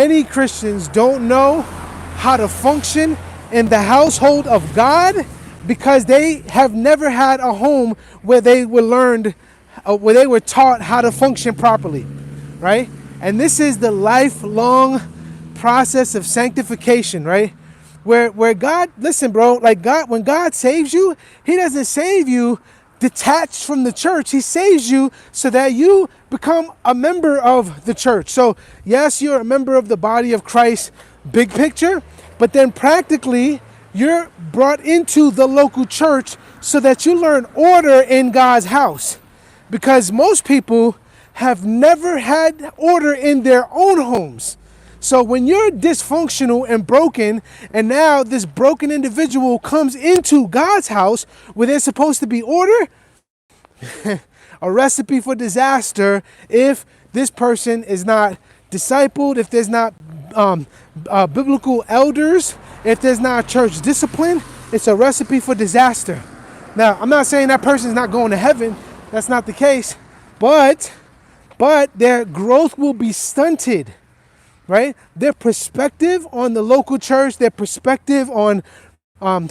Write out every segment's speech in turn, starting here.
Many Christians don't know how to function in the household of God because they have never had a home where they were taught how to function properly, right? And this is the lifelong process of sanctification, right? Where God, listen, bro, like when God saves you, he doesn't save you detached from the church. He saves you so that you become a member of the church. So yes, you're a member of the body of Christ, big picture, but then practically you're brought into the local church so that you learn order in God's house. Because most people have never had order in their own homes. So when you're dysfunctional and broken, and now this broken individual comes into God's house where there's supposed to be order, a recipe for disaster if this person is not discipled, if there's not biblical elders, if there's not church discipline, it's a recipe for disaster. Now, I'm not saying that person's not going to heaven. That's not the case. But their growth will be stunted. Right? Their perspective on the local church, their perspective on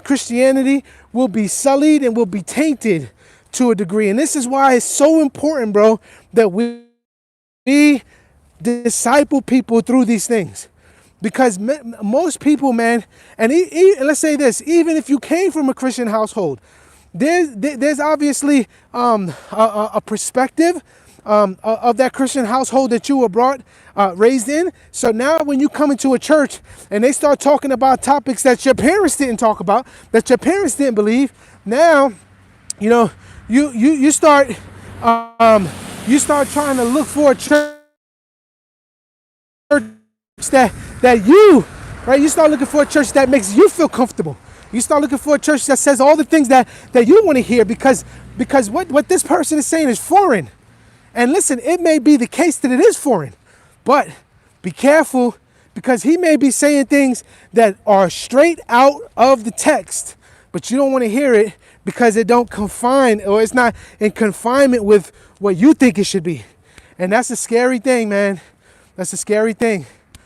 Christianity will be sullied and will be tainted to a degree. And this is why it's so important, bro, that we disciple people through these things. Because most people, man, and let's say this, even if you came from a Christian household, there's obviously a perspective of that Christian household that you were raised in. So now when you come into a church and they start talking about topics that your parents didn't talk about, that your parents didn't believe, now, you know, you start trying to look for a church that you, right? You start looking for a church that makes you feel comfortable. You start looking for a church that says all the things that you want to hear because what this person is saying is foreign. And listen, it may be the case that it is foreign, but be careful because he may be saying things that are straight out of the text, but you don't want to hear it because it don't confine, or it's not in confinement with what you think it should be. And that's a scary thing, man. That's a scary thing.